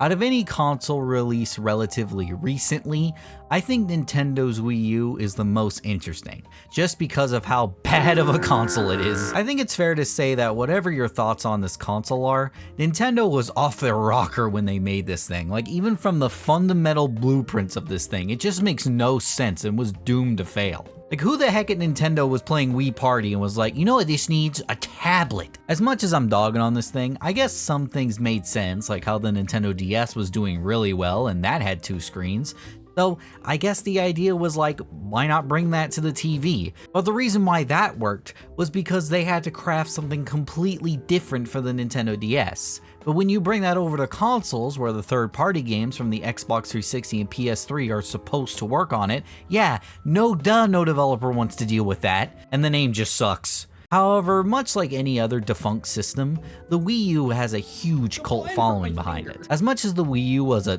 Out of any console released relatively recently, I think Nintendo's Wii U is the most interesting, just because of how bad of a console it is. I think it's fair to say that whatever your thoughts on this console are, Nintendo was off their rocker when they made this thing. Like, even from the fundamental blueprints of this thing, it just makes no sense and was doomed to fail. Like, who the heck at Nintendo was playing Wii Party and was like, you know what this needs? A tablet. As much as I'm dogging on this thing, I guess some things made sense, like how the Nintendo DS was doing really well and that had 2 screens. So I guess the idea was like, why not bring that to the TV? But the reason why that worked was because they had to craft something completely different for the Nintendo DS. But when you bring that over to consoles where the third-party games from the Xbox 360 and PS3 are supposed to work on it, yeah, no developer wants to deal with that, and the name just sucks. However, much like any other defunct system, the Wii U has a huge cult following behind it. As much as the Wii U was a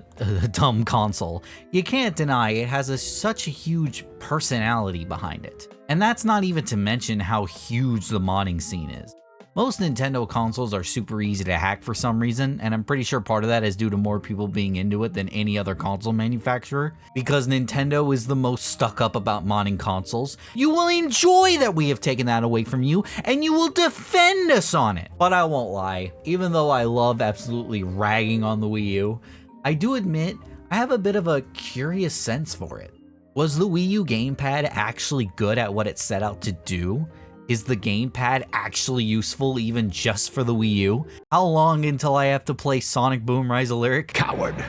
dumb console, you can't deny it has such a huge personality behind it. And that's not even to mention how huge the modding scene is. Most Nintendo consoles are super easy to hack for some reason, and I'm pretty sure part of that is due to more people being into it than any other console manufacturer. Because Nintendo is the most stuck up about modding consoles, you will enjoy that we have taken that away from you, and you will defend us on it. But I won't lie, even though I love absolutely ragging on the Wii U, I do admit I have a bit of a curious sense for it. Was the Wii U Gamepad actually good at what it set out to do? Is the gamepad actually useful even just for the Wii U? How long until I have to play Sonic Boom Rise of Lyric? Coward,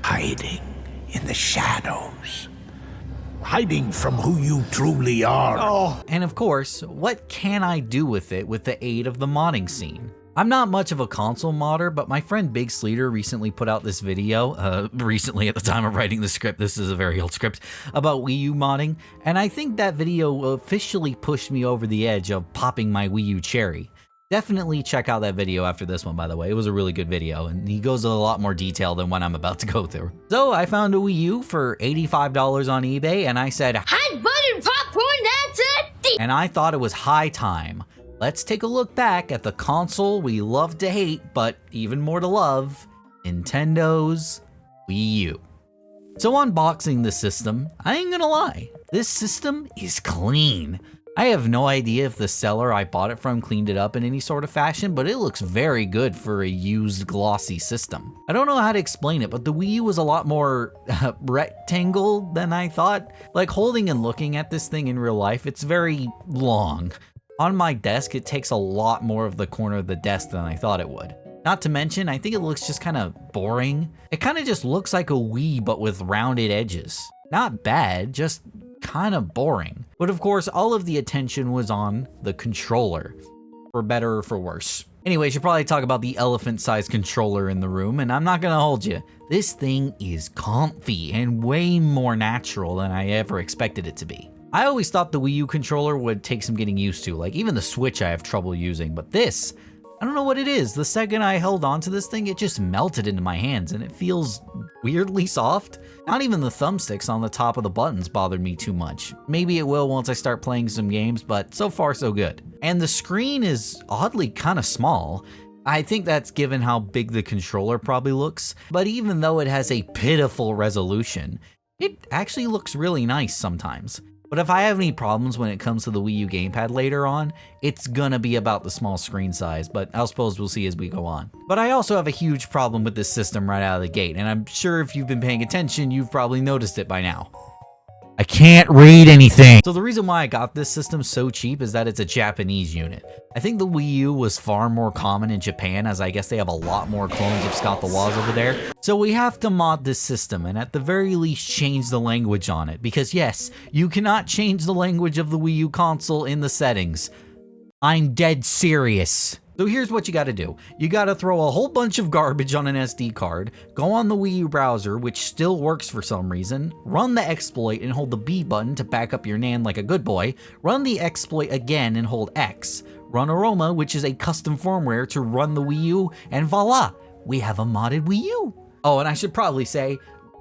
hiding in the shadows. Hiding from who you truly are. Oh. And of course, what can I do with it with the aid of the modding scene? I'm not much of a console modder, but my friend Big Sleater recently put out this video, recently at the time of writing the script, this is a very old script, about Wii U modding, and I think that video officially pushed me over the edge of popping my Wii U cherry. Definitely check out that video after this one, by the way. It was a really good video, and he goes into a lot more detail than what I'm about to go through. So I found a Wii U for $85 on eBay, and I said, hot buttered popcorn, that's it! And I thought it was high time. Let's take a look back at the console we love to hate, but even more to love, Nintendo's Wii U. So unboxing the system, I ain't gonna lie, this system is clean. I have no idea if the seller I bought it from cleaned it up in any sort of fashion, but it looks very good for a used glossy system. I don't know how to explain it, but the Wii U was a lot more rectangle than I thought. Like holding and looking at this thing in real life, it's very long. On my desk, it takes a lot more of the corner of the desk than I thought it would. Not to mention, I think it looks just kind of boring. It kind of just looks like a Wii, but with rounded edges. Not bad, just kind of boring. But of course, all of the attention was on the controller, for better or for worse. Anyway, I should probably talk about the elephant-sized controller in the room, and I'm not gonna hold you. This thing is comfy and way more natural than I ever expected it to be. I always thought the Wii U controller would take some getting used to, like even the Switch I have trouble using, but this, I don't know what it is. The second I held onto this thing, it just melted into my hands and it feels weirdly soft. Not even the thumbsticks on the top of the buttons bothered me too much. Maybe it will once I start playing some games, but so far so good. And the screen is oddly kind of small. I think that's given how big the controller probably looks, but even though it has a pitiful resolution, it actually looks really nice sometimes. But if I have any problems when it comes to the Wii U Gamepad later on, it's gonna be about the small screen size, but I suppose we'll see as we go on. But I also have a huge problem with this system right out of the gate, and I'm sure if you've been paying attention, you've probably noticed it by now. I can't read anything. So the reason why I got this system so cheap is that it's a Japanese unit. I think the Wii U was far more common in Japan, as I guess they have a lot more clones of Scott the Woz over there. So we have to mod this system and at the very least change the language on it, because yes, you cannot change the language of the Wii U console in the settings. I'm dead serious. So here's what you gotta do. You gotta throw a whole bunch of garbage on an SD card, go on the Wii U browser, which still works for some reason, run the exploit and hold the B button to back up your NAND like a good boy, run the exploit again and hold X, run Aroma, which is a custom firmware to run the Wii U, and voila, we have a modded Wii U. Oh, and I should probably say,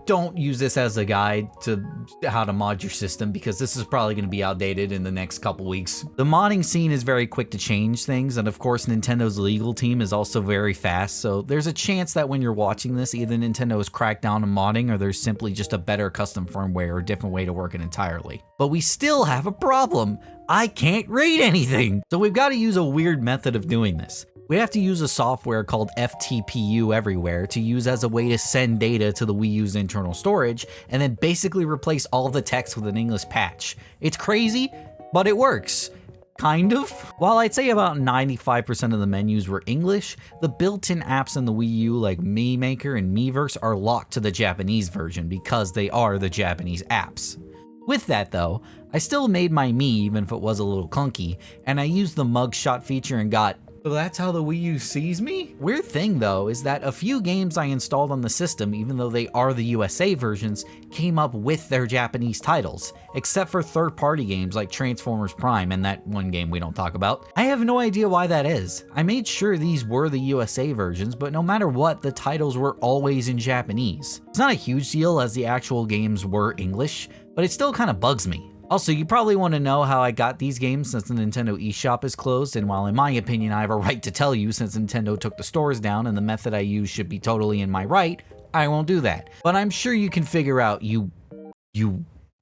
don't use this as a guide to how to mod your system because this is probably going to be outdated in the next couple weeks. The modding scene is very quick to change things, and of course Nintendo's legal team is also very fast, so there's a chance that when you're watching this, either Nintendo has cracked down on modding or there's simply just a better custom firmware or different way to work it entirely. But we still have a problem. I can't read anything. So we've got to use a weird method of doing this. We have to use a software called FTPU Everywhere to use as a way to send data to the Wii U's internal storage and then basically replace all the text with an English patch. It's crazy, but it works. Kind of. While I'd say about 95% of the menus were English, the built-in apps in the Wii U like Mii Maker and Miiverse are locked to the Japanese version because they are the Japanese apps. With that though, I still made my Mii even if it was a little clunky, and I used the mugshot feature and got, so that's how the Wii U sees me? Weird thing though is that a few games I installed on the system, even though they are the USA versions, came up with their Japanese titles, except for third-party games like Transformers Prime and that one game we don't talk about. I have no idea why that is. I made sure these were the USA versions, but no matter what, the titles were always in Japanese. It's not a huge deal as the actual games were English, but it still kind of bugs me. Also, you probably want to know how I got these games since the Nintendo eShop is closed, and while in my opinion I have a right to tell you since Nintendo took the stores down and the method I use should be totally in my right, I won't do that. But I'm sure you can figure out, you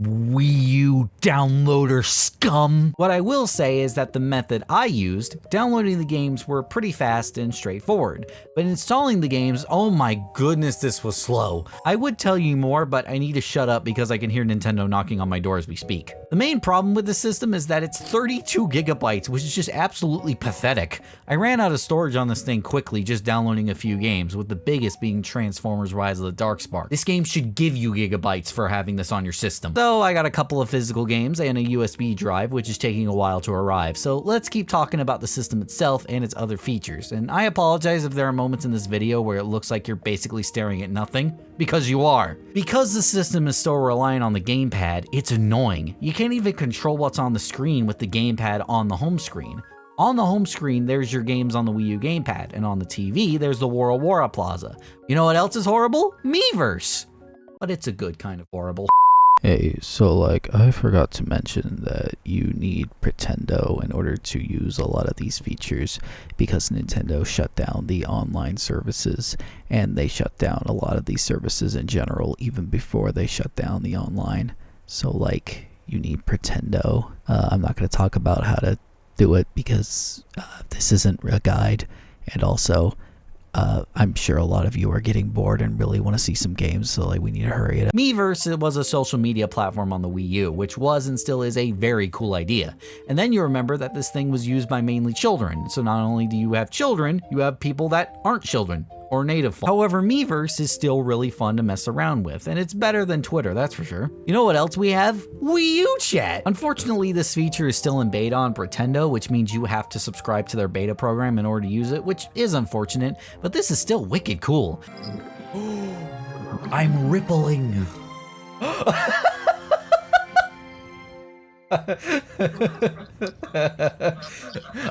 Wii U downloader scum. What I will say is that the method I used, downloading the games were pretty fast and straightforward, but installing the games, oh my goodness, this was slow. I would tell you more, but I need to shut up because I can hear Nintendo knocking on my door as we speak. The main problem with the system is that it's 32 gigabytes, which is just absolutely pathetic. I ran out of storage on this thing quickly just downloading a few games, with the biggest being Transformers Rise of the Darkspark. This game should give you gigabytes for having this on your system. So I got a couple of physical games and a USB drive, which is taking a while to arrive. So let's keep talking about the system itself and its other features. And I apologize if there are moments in this video where it looks like you're basically staring at nothing, because you are. Because the system is still reliant on the gamepad, it's annoying. You can't even control what's on the screen with the gamepad on the home screen. On the home screen, there's your games on the Wii U Gamepad, and on the TV, there's the Wara Wara Plaza. You know what else is horrible? Miiverse. But it's a good kind of horrible. Hey, so like I forgot to mention that you need Pretendo in order to use a lot of these features because Nintendo shut down the online services, and they shut down a lot of these services in general even before they shut down the online. So like you need Pretendo. I'm not going to talk about how to do it because this isn't a guide, and also I'm sure a lot of you are getting bored and really want to see some games, so like we need to hurry it up. Miiverse was a social media platform on the Wii U, which was and still is a very cool idea. And then you remember that this thing was used by mainly children, so not only do you have children, you have people that aren't children or native. However, Miiverse is still really fun to mess around with, and it's better than Twitter, that's for sure. You know what else we have? Wii U Chat! Unfortunately, this feature is still in beta on Pretendo, which means you have to subscribe to their beta program in order to use it, which is unfortunate, but this is still wicked cool. I'm rippling.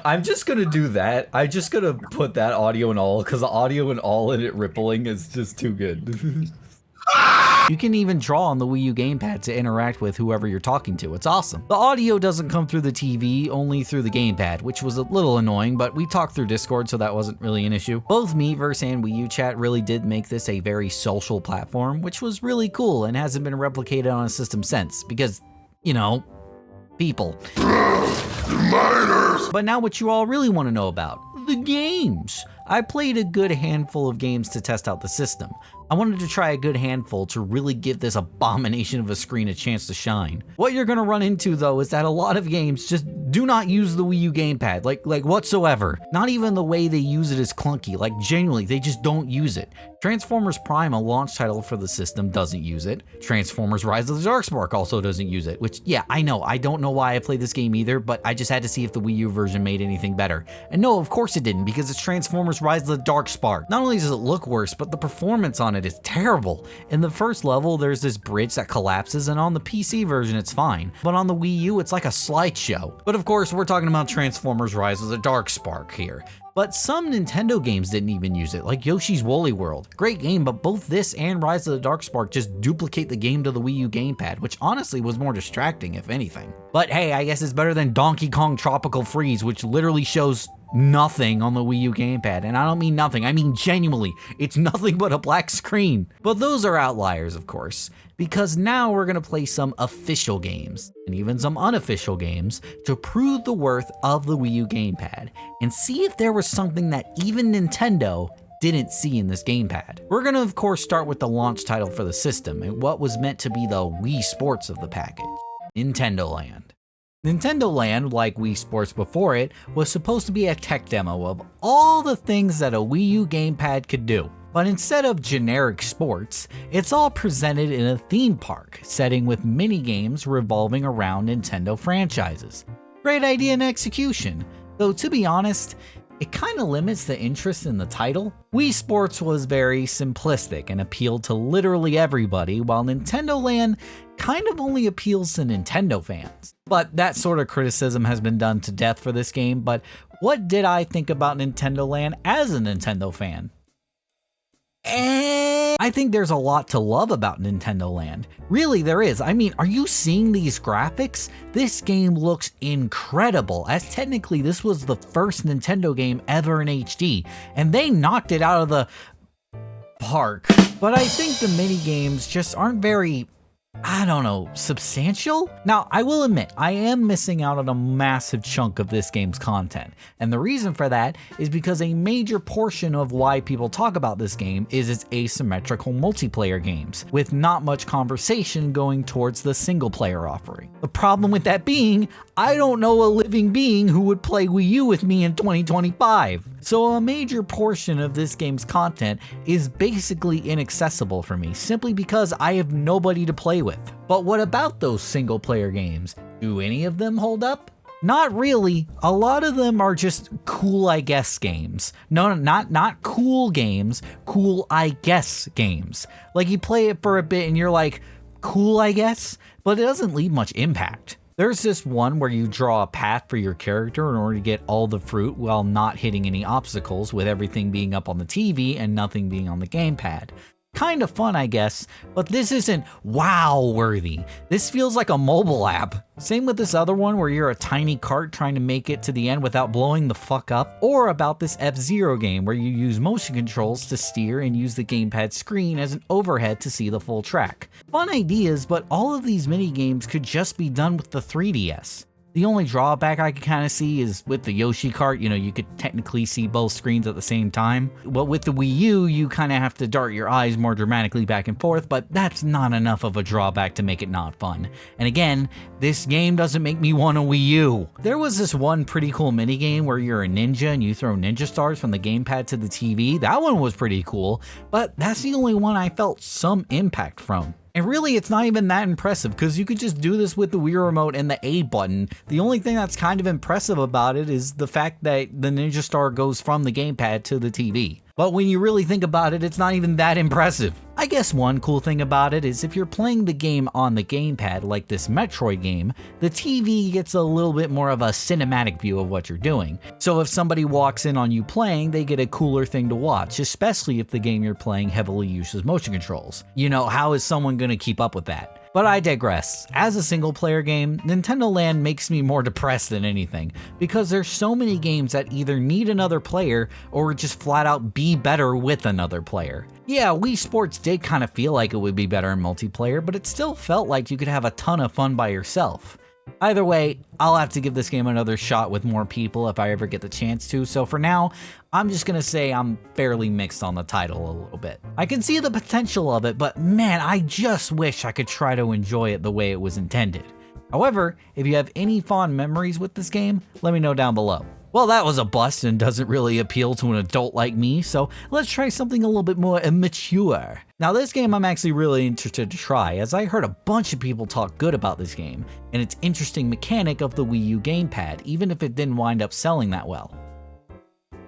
I'm just gonna do that. I'm just gonna put that audio and all, because the audio and all and it rippling is just too good. You can even draw on the Wii U Gamepad to interact with whoever you're talking to. It's awesome. The audio doesn't come through the TV, only through the gamepad, which was a little annoying, but we talked through Discord, so that wasn't really an issue. Both Miiverse and Wii U Chat really did make this a very social platform, which was really cool and hasn't been replicated on a system since, because, you know, people. But now what you all really want to know about, the games. I played a good handful of games to test out the system. I wanted to try a good handful to really give this abomination of a screen a chance to shine. What you're gonna run into though is that a lot of games just do not use the Wii U Gamepad, like whatsoever. Not even the way they use it is clunky, like genuinely, they just don't use it. Transformers Prime, a launch title for the system, doesn't use it. Transformers Rise of the Darkspark also doesn't use it, which, yeah, I know, I don't know why I played this game either, but I just had to see if the Wii U version made anything better. And no, of course it didn't, because it's Transformers Rise of the Darkspark. Not only does it look worse, but the performance on it is terrible. In the first level, there's this bridge that collapses, and on the PC version, it's fine. But on the Wii U, it's like a slideshow. But of course, we're talking about Transformers Rise of the Darkspark here. But some Nintendo games didn't even use it, like Yoshi's Woolly World. Great game, but both this and Rise of the Darkspark just duplicate the game to the Wii U Gamepad, which honestly was more distracting if anything. But hey, I guess it's better than Donkey Kong Tropical Freeze, which literally shows nothing on the Wii U Gamepad. And I don't mean nothing, I mean genuinely, it's nothing but a black screen. But those are outliers, of course, because now we're gonna play some official games, and even some unofficial games, to prove the worth of the Wii U Gamepad, and see if there was something that even Nintendo didn't see in this gamepad. We're gonna of course start with the launch title for the system, and what was meant to be the Wii Sports of the package, Nintendo Land. Nintendo Land, like Wii Sports before it, was supposed to be a tech demo of all the things that a Wii U Gamepad could do. But instead of generic sports, it's all presented in a theme park setting with mini games revolving around Nintendo franchises. Great idea and execution, though to be honest, it kinda limits the interest in the title. Wii Sports was very simplistic and appealed to literally everybody, while Nintendo Land kind of only appeals to Nintendo fans. But that sort of criticism has been done to death for this game, but what did I think about Nintendo Land as a Nintendo fan? I think there's a lot to love about Nintendo Land. Really, there is. I mean, are you seeing these graphics? This game looks incredible, as technically this was the first Nintendo game ever in HD, and they knocked it out of the park. But I think the mini games just aren't very, I don't know, substantial? Now, I will admit, I am missing out on a massive chunk of this game's content, and the reason for that is because a major portion of why people talk about this game is its asymmetrical multiplayer games, with not much conversation going towards the single player offering. The problem with that being, I don't know a living being who would play Wii U with me in 2025. So a major portion of this game's content is basically inaccessible for me, simply because I have nobody to play with. But what about those single player games? Do any of them hold up? Not really. A lot of them are just cool I guess games. No, not cool games, cool I guess games. Like you play it for a bit and you're like, cool I guess, but it doesn't leave much impact. There's this one where you draw a path for your character in order to get all the fruit while not hitting any obstacles, with everything being up on the TV and nothing being on the gamepad. Kind of fun, I guess, but this isn't wow-worthy. This feels like a mobile app. Same with this other one where you're a tiny cart trying to make it to the end without blowing the fuck up, or about this F-Zero game where you use motion controls to steer and use the gamepad screen as an overhead to see the full track. Fun ideas, but all of these mini games could just be done with the 3DS. The only drawback I can kind of see is with the Yoshi cart, you could technically see both screens at the same time. But with the Wii U, you kind of have to dart your eyes more dramatically back and forth, but that's not enough of a drawback to make it not fun. And again, this game doesn't make me want a Wii U. There was this one pretty cool minigame where you're a ninja and you throw ninja stars from the gamepad to the TV. That one was pretty cool, but that's the only one I felt some impact from. And really, it's not even that impressive, because you could just do this with the Wii Remote and the A button. The only thing that's kind of impressive about it is the fact that the Ninja Star goes from the gamepad to the TV. But when you really think about it, it's not even that impressive. I guess one cool thing about it is if you're playing the game on the gamepad, like this Metroid game, the TV gets a little bit more of a cinematic view of what you're doing. So if somebody walks in on you playing, they get a cooler thing to watch, especially if the game you're playing heavily uses motion controls. How is someone gonna keep up with that? But I digress. As a single player game, Nintendo Land makes me more depressed than anything, because there's so many games that either need another player or just flat out be better with another player. Yeah, Wii Sports did kind of feel like it would be better in multiplayer, but it still felt like you could have a ton of fun by yourself. Either way, I'll have to give this game another shot with more people if I ever get the chance to, so for now, I'm just gonna say I'm fairly mixed on the title a little bit. I can see the potential of it, but man, I just wish I could try to enjoy it the way it was intended. However, if you have any fond memories with this game, let me know down below. Well, that was a bust and doesn't really appeal to an adult like me, so let's try something a little bit more mature. Now, this game I'm actually really interested to try, as I heard a bunch of people talk good about this game, and its interesting mechanic of the Wii U Gamepad, even if it didn't wind up selling that well.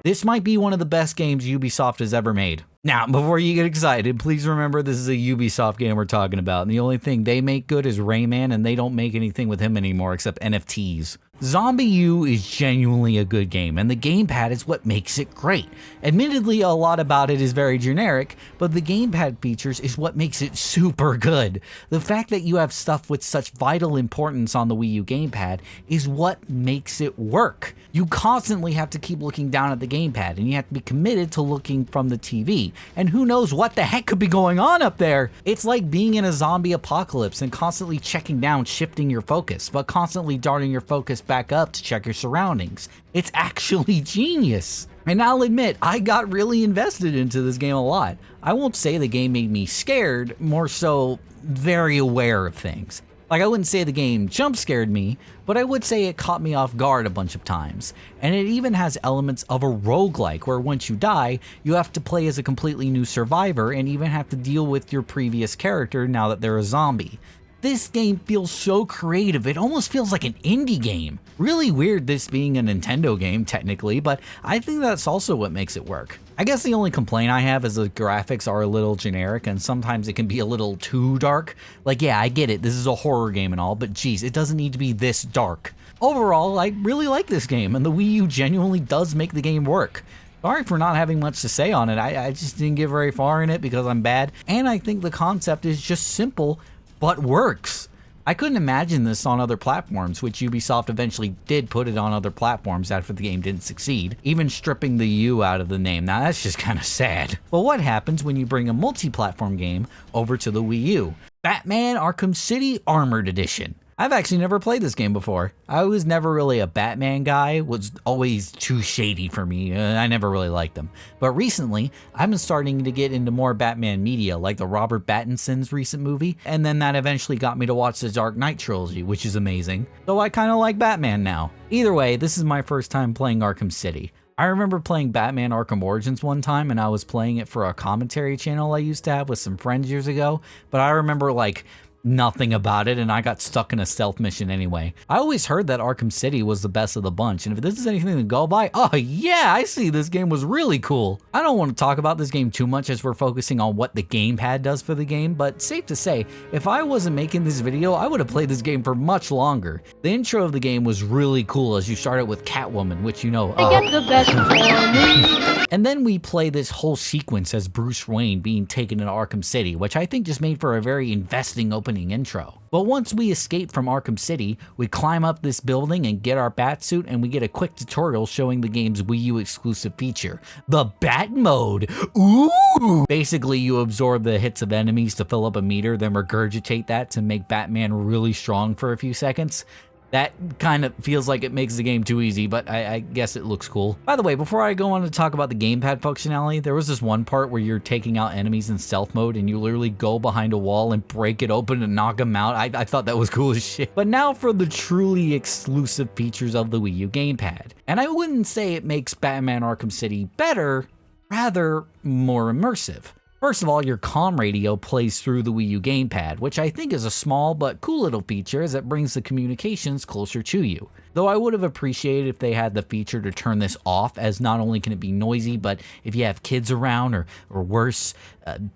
This might be one of the best games Ubisoft has ever made. Now, before you get excited, please remember this is a Ubisoft game we're talking about, and the only thing they make good is Rayman, and they don't make anything with him anymore except NFTs. ZombiU is genuinely a good game, and the gamepad is what makes it great. Admittedly, a lot about it is very generic, but the gamepad features is what makes it super good. The fact that you have stuff with such vital importance on the Wii U gamepad is what makes it work. You constantly have to keep looking down at the gamepad, and you have to be committed to looking from the TV, and who knows what the heck could be going on up there. It's like being in a zombie apocalypse and constantly checking down, shifting your focus, but constantly darting your focus back up to check your surroundings. It's actually genius. And I'll admit, I got really invested into this game a lot. I won't say the game made me scared, more so very aware of things. Like, I wouldn't say the game jump scared me, but I would say it caught me off guard a bunch of times. And it even has elements of a roguelike, where once you die, you have to play as a completely new survivor and even have to deal with your previous character now that they're a zombie. This game feels so creative, it almost feels like an indie game. Really weird this being a Nintendo game technically, but I think that's also what makes it work. I guess the only complaint I have is the graphics are a little generic and sometimes it can be a little too dark. Like, yeah, I get it, this is a horror game and all, but geez, it doesn't need to be this dark. Overall, I really like this game, and the Wii U genuinely does make the game work. Sorry for not having much to say on it, I just didn't get very far in it because I'm bad, and I think the concept is just simple, but works. I couldn't imagine this on other platforms, which Ubisoft eventually did put it on other platforms after the game didn't succeed, even stripping the U out of the name. Now that's just kind of sad. But what happens when you bring a multi-platform game over to the Wii U? Batman Arkham City Armored Edition. I've actually never played this game before. I was never really a Batman guy, was always too shady for me, I never really liked them. But recently, I've been starting to get into more Batman media, like the Robert Pattinson's recent movie, and then that eventually got me to watch the Dark Knight trilogy, which is amazing. So I kinda like Batman now. Either way, this is my first time playing Arkham City. I remember playing Batman Arkham Origins one time, and I was playing it for a commentary channel I used to have with some friends years ago, but I remember like nothing about it, and I got stuck in a stealth mission anyway. I always heard that Arkham City was the best of the bunch, and if this is anything to go by, oh yeah, I see this game was really cool. I don't want to talk about this game too much as we're focusing on what the gamepad does for the game, but safe to say, if I wasn't making this video, I would have played this game for much longer. The intro of the game was really cool as you start out with Catwoman, which you know, I get the best for me. And then we play this whole sequence as Bruce Wayne being taken into Arkham City, which I think just made for a very investing opening intro. But once we escape from Arkham City, we climb up this building and get our Batsuit, and we get a quick tutorial showing the game's Wii U exclusive feature, the Bat Mode. Ooh! Basically, you absorb the hits of enemies to fill up a meter, then regurgitate that to make Batman really strong for a few seconds. That kind of feels like it makes the game too easy, but I guess it looks cool. By the way, before I go on to talk about the gamepad functionality, there was this one part where you're taking out enemies in stealth mode and you literally go behind a wall and break it open and knock them out. I thought that was cool as shit. But now for the truly exclusive features of the Wii U gamepad. And I wouldn't say it makes Batman Arkham City better, rather more immersive. First of all, your comm radio plays through the Wii U gamepad, which I think is a small but cool little feature as it brings the communications closer to you. Though I would have appreciated if they had the feature to turn this off, as not only can it be noisy, but if you have kids around or worse,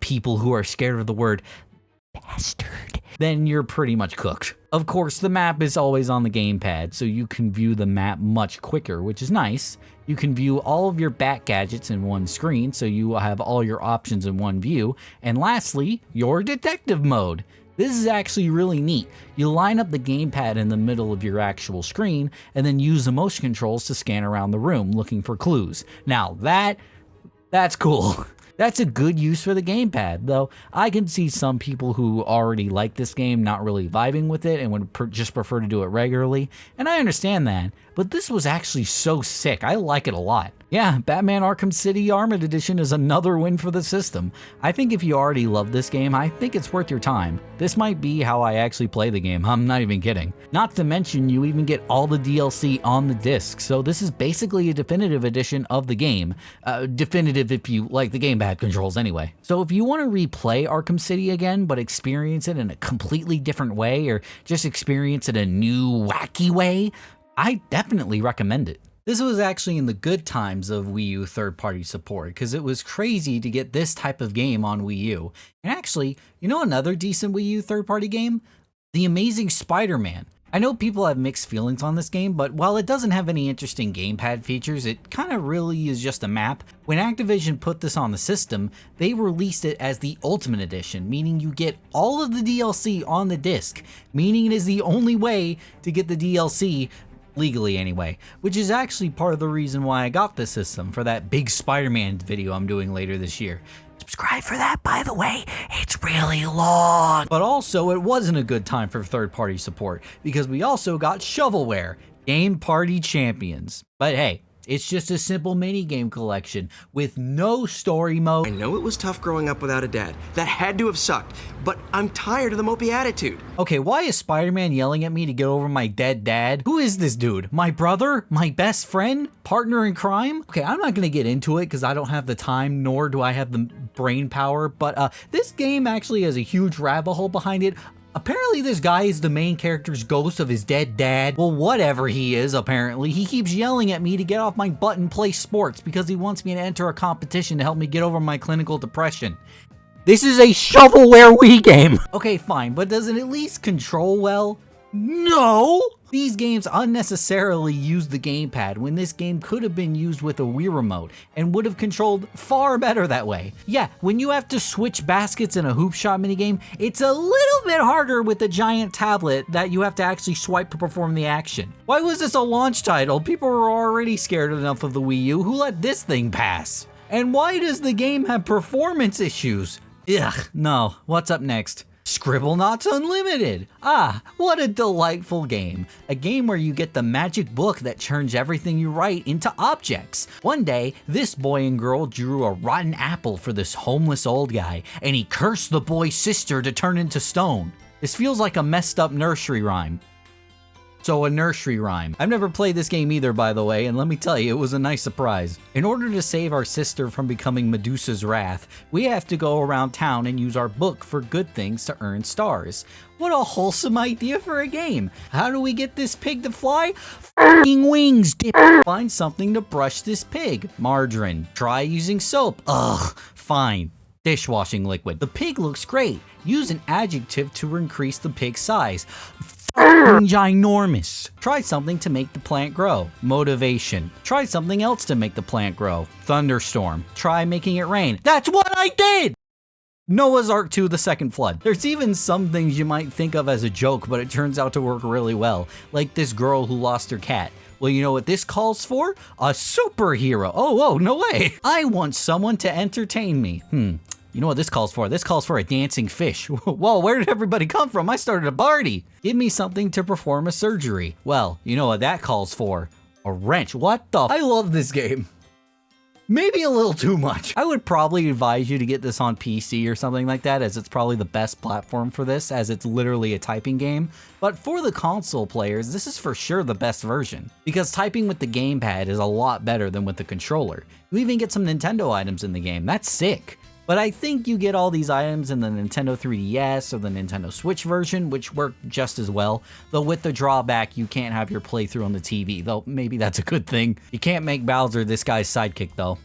people who are scared of the word bastard, then you're pretty much cooked. Of course, the map is always on the gamepad, so you can view the map much quicker, which is nice. You can view all of your Bat gadgets in one screen, so you will have all your options in one view. And lastly, your detective mode. This is actually really neat. You line up the gamepad in the middle of your actual screen, and then use the motion controls to scan around the room looking for clues. Now that's cool. That's a good use for the gamepad, though I can see some people who already like this game not really vibing with it and would just prefer to do it regularly, and I understand that, but this was actually so sick. I like it a lot. Yeah, Batman Arkham City Armored Edition is another win for the system. I think if you already love this game, I think it's worth your time. This might be how I actually play the game, I'm not even kidding. Not to mention, you even get all the DLC on the disc, so this is basically a definitive edition of the game. Definitive if you like the gamepad controls anyway. So if you want to replay Arkham City again, but experience it in a completely different way, or just experience it a new, wacky way, I definitely recommend it. This was actually in the good times of Wii U third-party support, because it was crazy to get this type of game on Wii U. And actually, you know another decent Wii U third-party game? The Amazing Spider-Man. I know people have mixed feelings on this game, but while it doesn't have any interesting gamepad features, it kind of really is just a map. When Activision put this on the system, they released it as the Ultimate Edition, meaning you get all of the DLC on the disc, meaning it is the only way to get the DLC legally anyway, which is actually part of the reason why I got this system for that big Spider-Man video I'm doing later this year. Subscribe for that, by the way. It's really long. But also, it wasn't a good time for third-party support because we also got shovelware, Game Party Champions. But hey, it's just a simple minigame collection with no story mode. I know it was tough growing up without a dad. That had to have sucked, but I'm tired of the mopey attitude. Okay, why is Spider-Man yelling at me to get over my dead dad? Who is this dude? My brother? My best friend? Partner in crime? Okay, I'm not gonna get into it because I don't have the time, nor do I have the brain power, but this game actually has a huge rabbit hole behind it. Apparently this guy is the main character's ghost of his dead dad. Well, whatever he is, apparently. He keeps yelling at me to get off my butt and play sports because he wants me to enter a competition to help me get over my clinical depression. This is a shovelware Wii game! Okay, fine, but does it at least control well? No! These games unnecessarily use the gamepad when this game could have been used with a Wii remote and would have controlled far better that way. Yeah, when you have to switch baskets in a hoop shot minigame, it's a little bit harder with the giant tablet that you have to actually swipe to perform the action. Why was this a launch title? People were already scared enough of the Wii U. Who let this thing pass? And why does the game have performance issues? Ugh, no. What's up next? Scribblenauts Unlimited! Ah, what a delightful game. A game where you get the magic book that turns everything you write into objects. One day, this boy and girl drew a rotten apple for this homeless old guy, and he cursed the boy's sister to turn into stone. This feels like a messed up nursery rhyme. So a nursery rhyme. I've never played this game either, by the way, and let me tell you, it was a nice surprise. In order to save our sister from becoming Medusa's wrath, we have to go around town and use our book for good things to earn stars. What a wholesome idea for a game. How do we get this pig to fly? F***ing wings, dip. Find something to brush this pig. Margarine. Try using soap. Ugh, fine. Dishwashing liquid. The pig looks great. Use an adjective to increase the pig's size. Ginormous. Try something to make the plant grow. Motivation. Try something else to make the plant grow. Thunderstorm. Try making it rain. That's what I did! Noah's Ark 2: The Second Flood. There's even some things you might think of as a joke, but it turns out to work really well. Like this girl who lost her cat. Well, you know what this calls for? A superhero. Oh, no way. I want someone to entertain me. You know what this calls for? This calls for a dancing fish. Whoa, where did everybody come from? I started a party. Give me something to perform a surgery. Well, you know what that calls for? A wrench. What the? I love this game. Maybe a little too much. I would probably advise you to get this on PC or something like that, as it's probably the best platform for this, as it's literally a typing game. But for the console players, this is for sure the best version, because typing with the gamepad is a lot better than with the controller. You even get some Nintendo items in the game. That's sick. But I think you get all these items in the Nintendo 3DS or the Nintendo Switch version, which work just as well. Though with the drawback, you can't have your playthrough on the TV, though maybe that's a good thing. You can't make Bowser this guy's sidekick, though.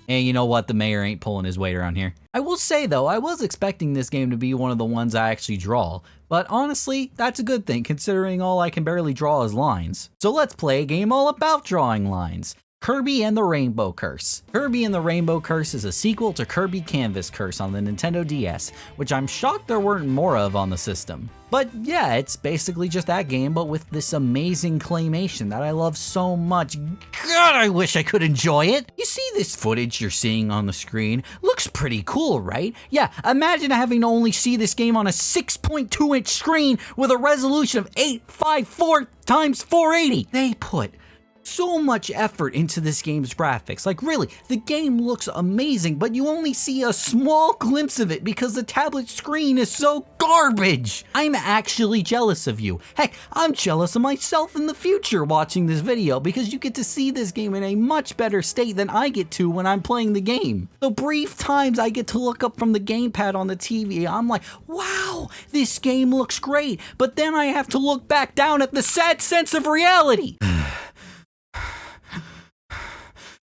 And you know what? The mayor ain't pulling his weight around here. I will say, though, I was expecting this game to be one of the ones I actually draw. But honestly, that's a good thing, considering all I can barely draw is lines. So let's play a game all about drawing lines. Kirby and the Rainbow Curse. Kirby and the Rainbow Curse is a sequel to Kirby Canvas Curse on the Nintendo DS, which I'm shocked there weren't more of on the system. But yeah, it's basically just that game, but with this amazing claymation that I love so much. God, I wish I could enjoy it. You see this footage you're seeing on the screen? Looks pretty cool, right? Yeah, imagine having to only see this game on a 6.2-inch screen with a resolution of 854 x 480. They put so much effort into this game's graphics. Like really, the game looks amazing, but you only see a small glimpse of it because the tablet screen is so garbage. I'm actually jealous of you. Heck, I'm jealous of myself in the future watching this video because you get to see this game in a much better state than I get to when I'm playing the game. The brief times I get to look up from the gamepad on the TV, I'm like, wow, this game looks great. But then I have to look back down at the sad sense of reality.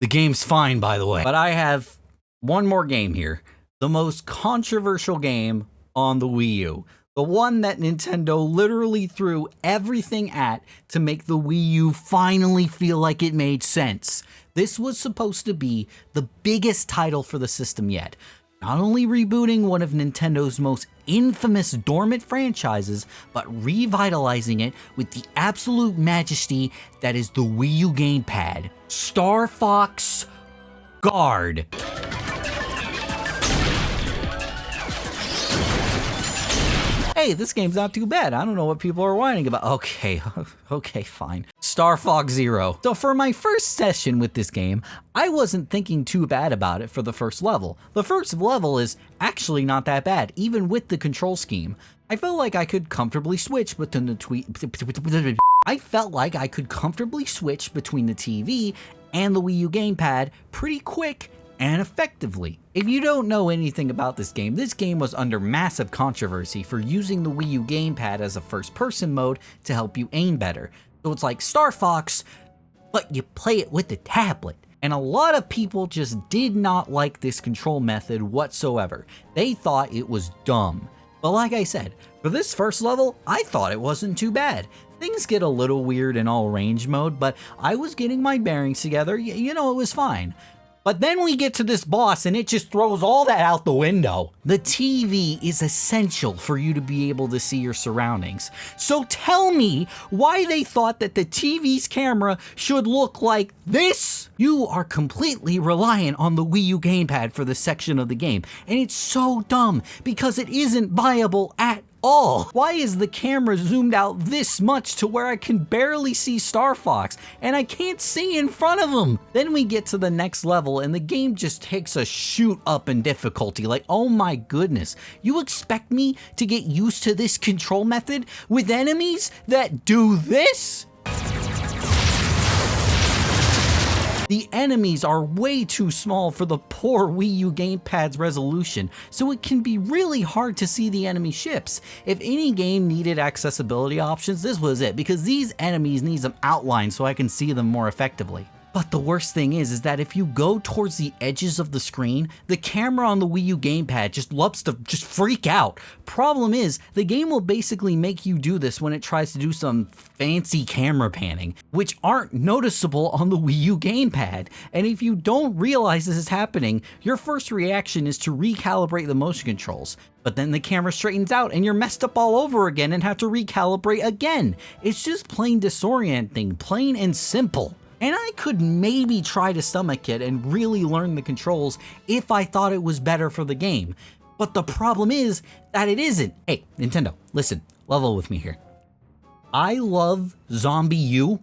The game's fine, by the way. But I have one more game here. The most controversial game on the Wii U. The one that Nintendo literally threw everything at to make the Wii U finally feel like it made sense. This was supposed to be the biggest title for the system yet. Not only rebooting one of Nintendo's most infamous dormant franchises, but revitalizing it with the absolute majesty that is the Wii U Gamepad. Star Fox Guard. Hey, this game's not too bad. I don't know what people are whining about. Okay, fine. Star Fox Zero. So for my first session with this game, I wasn't thinking too bad about it for the first level. The first level is actually not that bad, even with the control scheme. I felt like I could comfortably switch between the TV and the Wii U Gamepad pretty quick and effectively. If you don't know anything about this game was under massive controversy for using the Wii U Gamepad as a first-person mode to help you aim better. So it's like Star Fox, but you play it with the tablet. And a lot of people just did not like this control method whatsoever. They thought it was dumb. But like I said, for this first level, I thought it wasn't too bad. Things get a little weird in all range mode, but I was getting my bearings together, you know, it was fine. But then we get to this boss and it just throws all that out the window. The TV is essential for you to be able to see your surroundings. So tell me why they thought that the TV's camera should look like this. You are completely reliant on the Wii U Gamepad for this section of the game. And it's so dumb because it isn't viable at all. Why is the camera zoomed out this much to where I can barely see Star Fox and I can't see in front of him? Then we get to the next level and the game just takes a shoot up in difficulty. Like, oh my goodness, you expect me to get used to this control method with enemies that do this? The enemies are way too small for the poor Wii U Gamepad's resolution, so it can be really hard to see the enemy ships. If any game needed accessibility options, this was it, because these enemies need some outline so I can see them more effectively. But the worst thing is that if you go towards the edges of the screen, the camera on the Wii U Gamepad just loves to just freak out. Problem is, the game will basically make you do this when it tries to do some fancy camera panning, which aren't noticeable on the Wii U Gamepad. And if you don't realize this is happening, your first reaction is to recalibrate the motion controls. But then the camera straightens out and you're messed up all over again and have to recalibrate again. It's just plain disorienting, plain and simple. And I could maybe try to stomach it and really learn the controls if I thought it was better for the game. But the problem is that it isn't. Hey, Nintendo, listen, level with me here. I love ZombiU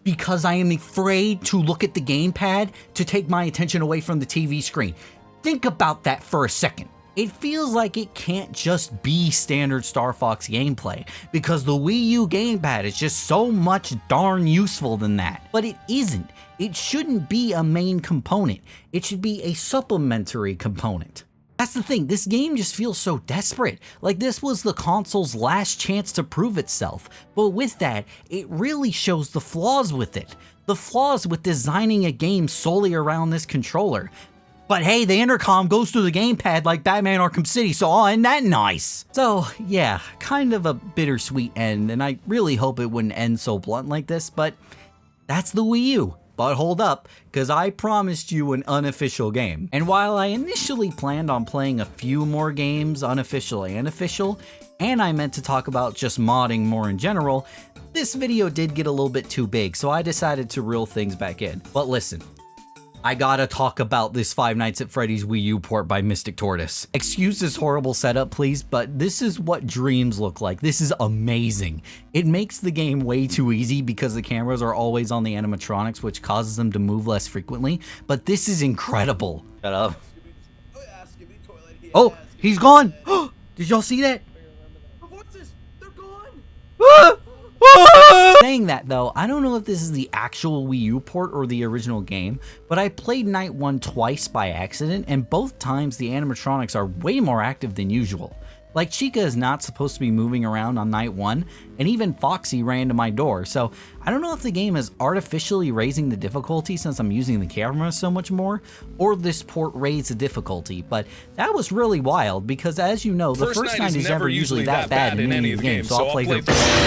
because I am afraid to look at the gamepad to take my attention away from the TV screen. Think about that for a second. It feels like it can't just be standard Star Fox gameplay, because the Wii U Gamepad is just so much darn useful than that. But it isn't. It shouldn't be a main component. It should be a supplementary component. That's the thing, this game just feels so desperate. Like this was the console's last chance to prove itself. But with that, it really shows the flaws with it. The flaws with designing a game solely around this controller. But hey, the intercom goes through the gamepad like Batman Arkham City, so isn't that nice? So yeah, kind of a bittersweet end, and I really hope it wouldn't end so blunt like this, but that's the Wii U. But hold up, because I promised you an unofficial game. And while I initially planned on playing a few more games, unofficial and official, and I meant to talk about just modding more in general, this video did get a little bit too big, so I decided to reel things back in. But listen, I gotta talk about this Five Nights at Freddy's Wii U port by Mystic Tortoise. Excuse this horrible setup, please, but this is what dreams look like. This is amazing. It makes the game way too easy because the cameras are always on the animatronics, which causes them to move less frequently, but this is incredible. Shut up. Oh, he's gone! Did y'all see that? Saying that though, I don't know if this is the actual Wii U port or the original game, but I played Night 1 twice by accident, and both times the animatronics are way more active than usual. Like, Chica is not supposed to be moving around on night 1, and even Foxy ran to my door, so I don't know if the game is artificially raising the difficulty since I'm using the camera so much more, or this port raised the difficulty, but that was really wild because, as you know, the first night is never usually that bad in any of the games, so I'll play the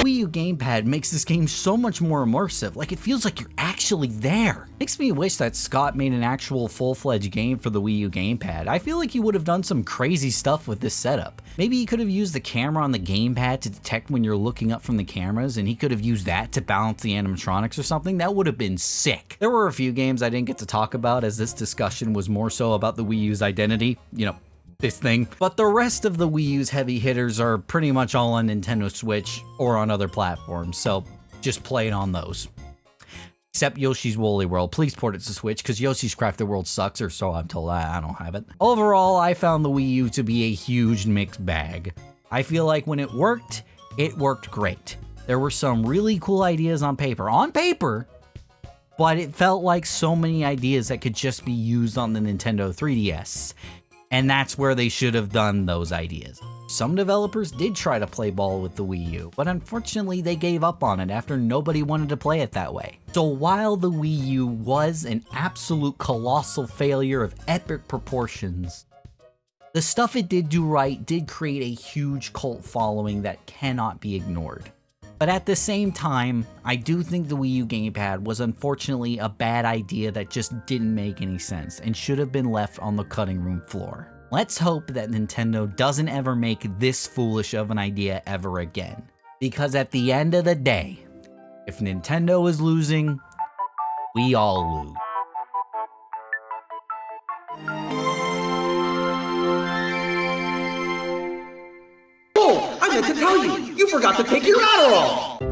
Wii U Gamepad makes this game so much more immersive, like it feels like you're actually there. Makes me wish that Scott made an actual full-fledged game for the Wii U Gamepad. I feel like he would have done some crazy stuff with this setup. Maybe he could have used the camera on the gamepad to detect when you're looking up from the cameras, and he could have used that to balance the animatronics or something. That would have been sick. There were a few games I didn't get to talk about, as this discussion was more so about the Wii U's identity, you know, this thing. But the rest of the Wii U's heavy hitters are pretty much all on Nintendo Switch or on other platforms, so just play it on those. Except Yoshi's Woolly World. Please port it to Switch, because Yoshi's Crafted World sucks, or so I'm told. I don't have it. Overall, I found the Wii U to be a huge mixed bag. I feel like when it worked great. There were some really cool ideas on paper, but it felt like so many ideas that could just be used on the Nintendo 3DS. And that's where they should have done those ideas. Some developers did try to play ball with the Wii U, but unfortunately they gave up on it after nobody wanted to play it that way. So while the Wii U was an absolute colossal failure of epic proportions, the stuff it did do right did create a huge cult following that cannot be ignored. But at the same time, I do think the Wii U Gamepad was unfortunately a bad idea that just didn't make any sense and should have been left on the cutting room floor. Let's hope that Nintendo doesn't ever make this foolish of an idea ever again. Because at the end of the day, if Nintendo is losing, we all lose. Oh, I meant to tell you, you forgot to take your Adderall!